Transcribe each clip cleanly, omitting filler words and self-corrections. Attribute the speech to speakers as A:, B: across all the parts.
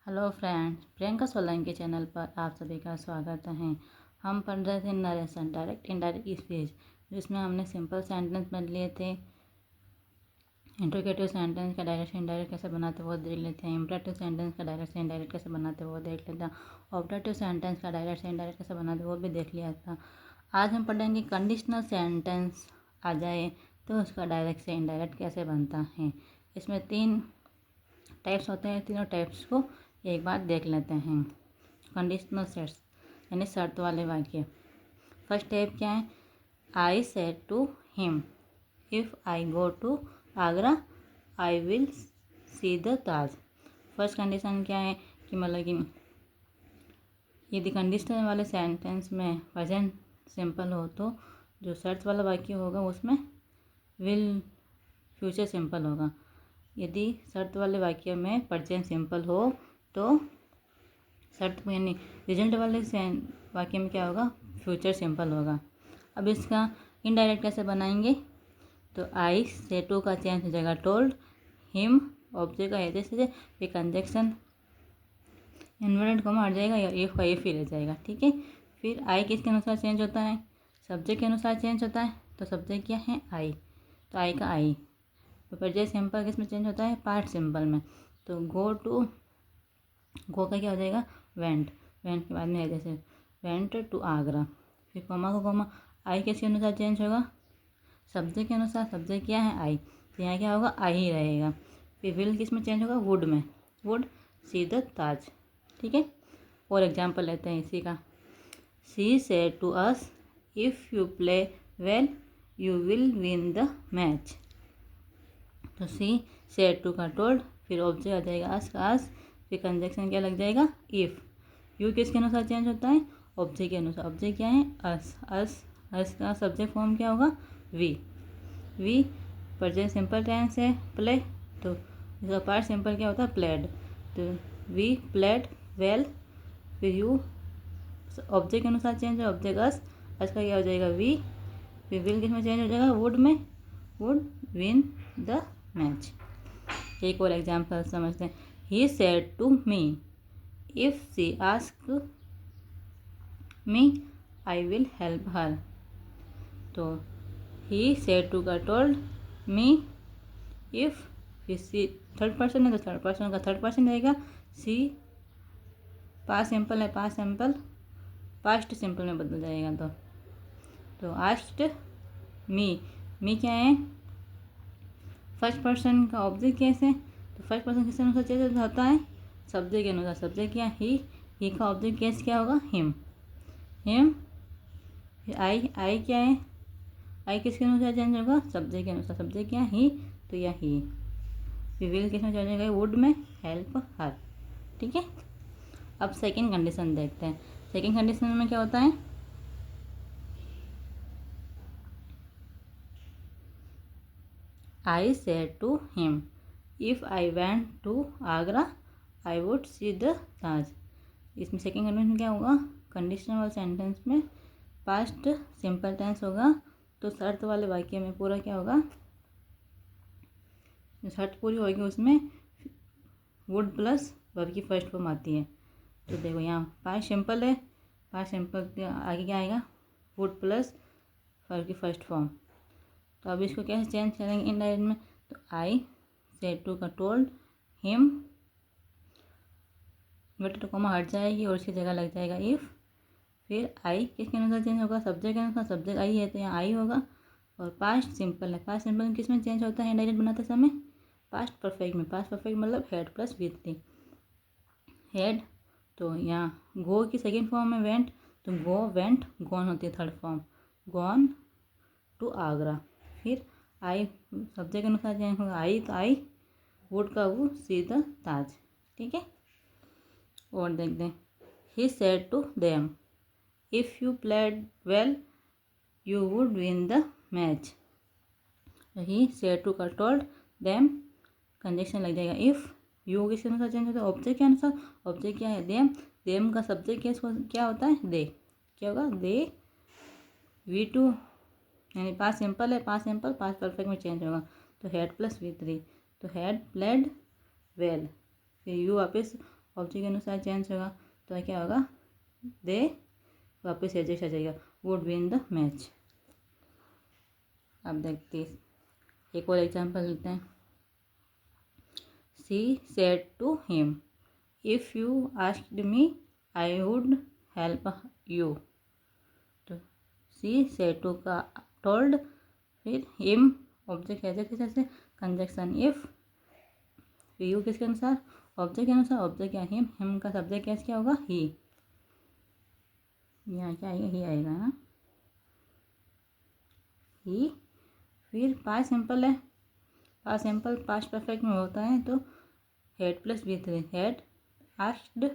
A: Hello friends, Priyanka Solanki channel पर आप सभी का स्वागत है। हम पढ़ रहे थे नरेशन डायरेक्ट इनडायरेक्ट स्पीच, जिसमें हमने सिंपल सेंटेंस पढ़ लिए थे। इंट्रोगेटिव सेंटेंस का डायरेक्ट से इनडायरेक्ट कैसे बनाते वो देख लेते हैं। इंपरेटिव सेंटेंस का डायरेक्ट से इनडायरेक्ट कैसे बनाते वो देख लेते हैं। ऑब्जेक्टिव सेंटेंस का डायरेक्ट से इनडायरेक्ट कैसे बनाते वो भी देख लिया था। आज हम पढ़ेंगे कंडीशनल सेंटेंस आ जाए तो उसका डायरेक्ट से इनडायरेक्ट कैसे बनता है। इसमें 3 टाइप्स होते हैं, तीनों टाइप्स को एक बार देख लेते हैं। कंडीशनल सेट्स यानी शर्त वाले वाक्य। फर्स्ट टाइप क्या है? I said to him if I go to Agra I will see the Taj. First condition क्या है कि मतलब कि यदि कंडीशनल वाले सेंटेंस में प्रेजेंट सिंपल हो तो जो शर्त वाला वाक्य होगा उसमें विल फ्यूचर सिंपल होगा। यदि शर्त वाले वाक्य में प्रेजेंट सिंपल हो तो शर्त यानी रिजल्ट वाले वाक्य में क्या होगा? फ्यूचर सिंपल होगा। अब इसका इनडायरेक्ट कैसे बनाएंगे? तो आई से टू का चेंज हो जाएगा टोल्ड, हिम ऑब्जेक्ट का जैसे फिर कंजक्शन इन्वर्टेड कॉमा हट जाएगा या एफ का एफ ही रह जाएगा। ठीक है। फिर आई किसके अनुसार चेंज होता है? सब्जेक्ट के अनुसार चेंज होता है। तो सब्जेक्ट क्या है? आई। तो आई का आई। तो प्रेजेंट सिंपल किस में चेंज होता है? पास्ट सिंपल में। तो गो टू, गो का क्या हो जाएगा? वेंट। वेंट के बाद में है जैसे वेंट टू आगरा। फिर कोमा को कोमा आई किसके अनुसार चेंज होगा? सब्जेक्ट के अनुसार। सब्जेक्ट क्या है? आई। तो यहाँ क्या होगा? आई ही रहेगा। फिर विल किस में चेंज होगा? वुड में। Would see the Taj. ठीक है। और एग्जाम्पल लेते हैं इसी का। She said to us if you play well you will win the match. तो सी सेड टू का टोल्ड, फिर ऑब्जेक्ट आ जाएगा अस का अस, फिर कंजक्शन क्या लग जाएगा? इफ़। यू किसके अनुसार चेंज होता है? ऑब्जेक्ट के अनुसार। ऑब्जेक्ट क्या है? अस। अस का सब्जेक्ट फॉर्म क्या होगा? We. We present simple tense है प्ले, तो इसका पार्ट सिंपल क्या होता है? प्लेड। तो वी प्लेड वेल। फिर यू ऑब्जेक्ट के अनुसार चेंज है, ऑब्जेक्ट अस। अस का क्या हो जाएगा? वी। फिर विल किस में चेंज हो जाएगा? वुड में। Would win the match. एक और एग्जाम्पल समझते हैं। He said to me if she ask me I will help her. तो ही सेड टू का टोल्ड मी इफ़, फिर सी थर्ड पर्सन है तो थर्ड पर्सन का थर्ड पर्सन रहेगा। सी पास्ट सिंपल है, पास्ट सिंपल पास्ट सिंपल में बदल जाएगा। तो आस्ट मी क्या है? फर्स्ट पर्सन का ऑब्जेक्ट कैसे? तो फर्स्ट पर्सन किस अनुसार चेंज होता है? सब्जेक्ट के अनुसार। सब्जेक्ट क्या? ही का ऑब्जेक्ट केस क्या होगा? हिम। हिम। आई क्या है? आई किसके अनुसार चेंज होगा? सब्जेक्ट के अनुसार। सब्जेक्ट क्या? ही। तो यह ही। फिर विल किस में चेंज होगा? वुड में हेल्प हर। ठीक है। अब सेकंड कंडीशन देखते हैं। सेकंड कंडीशन में क्या होता है? I said to him if I went to Agra I would see the Taj. इसमें सेकंड कंडीशन क्या होगा? कंडीशनल वाले सेंटेंस में पास्ट सिंपल टेंस होगा, तो शर्त वाले वाक्य में पूरा क्या होगा? जो शर्त पूरी होगी उसमें वुड प्लस वर्ब की फर्स्ट फॉर्म आती है। तो देखो यहाँ पास्ट सिंपल है, पास्ट सिंपल के आगे क्या आएगा? वुड प्लस वर्ब की फर्स्ट फॉर्म। तो अब इसको कैसे चेंज करेंगे इनडायरेक्ट में? तो आई सेड टू का टोल्ड हिम, इन्वर्टेड कॉमा हट जाएगी और उसकी जगह लग जाएगा इफ़। फिर आई किसके अनुसार चेंज होगा? सब्जेक्ट के अनुसार। सब्जेक्ट आई है तो यहाँ आई होगा। और पास्ट सिंपल है, पास्ट सिंपल किस में चेंज होता है इनडायरेक्ट बनाते समय? पास्ट परफेक्ट में। पास्ट परफेक्ट मतलब हेड प्लस वी थी। हेड। तो यहाँ गो की सेकेंड फॉर्म में वेंट, तो गो वेंट गॉन होती है third form, gone to Agra. फिर आई सब्जेक्ट के अनुसार चेंज होगा। आई तो आई, वुड का वो, सी द ताज। ठीक है। और देखते हैं। He said to them if you played well you would win the match. He said to का टोल्ड देम, कंजक्शन लग जाएगा इफ़। यू किसके अनुसार चेंज होता है? ऑब्जेक्ट के अनुसार। ऑब्जेक्ट क्या है? देम। देम का सब्जेक्ट क्या होता है? दे। क्या होगा? दे। वी टू यानी पास्ट सिंपल है, पास्ट सिंपल पास्ट परफेक्ट में चेंज होगा। तो हेड प्लस वी थ्री, तो हेड प्लेड वेल। फिर यू वापस ऑब्जेक्ट के अनुसार चेंज होगा तो क्या होगा, दे वापस एडजस्ट आ जाएगा, वुड विन द मैच। अब देखते एक और एग्जांपल लेते हैं। She said to him, if you asked me I would help you. तो शी सेड टू का टोल्ड, फिर हिम ऑब्जेक्ट एडजेक्ट से कंजक्शन इफ, फिर यू किसके अनुसार, ऑब्जेक्ट के अनुसार, ऑब्जेक्ट क्या हिम का सब्जेक्ट कैसे क्या होगा, ही। यहाँ क्या आएगा, ही आएगा ना, ही। फिर पास्ट सिंपल है, पास्ट सिंपल पास्ट परफेक्ट में होता है तो head plus V3, head asked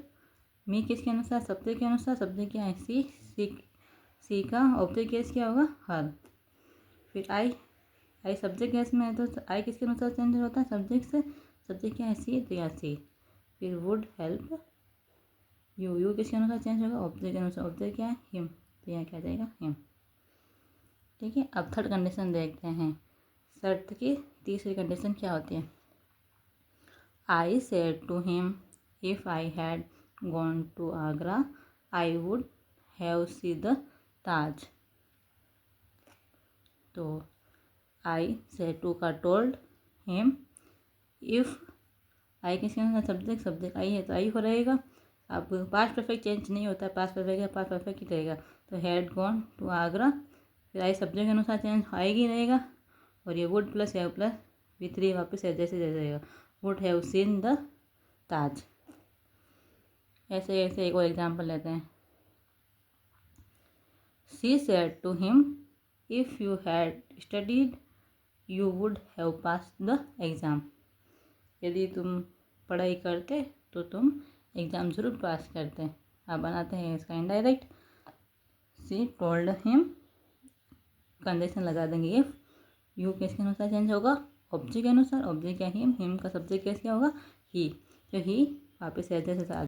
A: me किसके अनुसार, सब्जेक्ट के अनुसार, सब्जेक्ट क्या है, सी का ऑब्जेक्ट केस क्या होगा, हर। फिर आई सब्जेक्ट केस में है तो आई किसके अनुसार चेंज होता है, सब्जेक्ट से, सब्जेक्ट क्या है, सी, तो यहाँ सी। फिर वुड हेल्प यू किसके अनुसार चेंज होगा, ऑब्जेक्ट के अनुसार, ऑब्जेक्ट क्या है, हिम, तो यहाँ क्या जाएगा, हिम। ठीक है, अब थर्ड कंडीशन देखते हैं। शर्त की तीसरी कंडीशन क्या होती है। I said to him, if I had gone to Agra I would have see the Taj. तो आई सेड टू का टोल्ड हिम, इफ़ आई किसके अनुसार, सब्जेक्ट, सब्जेक्ट आई है तो आई हो रहेगा। अब पास्ट परफेक्ट चेंज नहीं होता है, पास्ट परफेक्ट है, पास्ट परफेक्ट ही रहेगा। तो हैड गॉन टू आगरा, फिर आई सब्जेक्ट के अनुसार चेंज आएगी रहेगा, और ये would plus have plus V3 वापस जैसे रहेगा, would have seen the Taj. ऐसे ऐसे एक और एग्जाम्पल लेते हैं। She said to him, if you had studied you would have passed the exam. यदि तुम पढ़ाई करते तो तुम एग्ज़ाम ज़रूर पास करते। अब बनाते हैं इसका इनडायरेक्ट। सी टोल्ड हिम, कंडीशन लगा देंगे इफ, यू किसके अनुसार चेंज होगा, ऑब्जेक्ट के अनुसार, ऑब्जेक्ट क्या हिम का सब्जेक्ट कैसे क्या होगा, ही, तो ही वापस ऐसे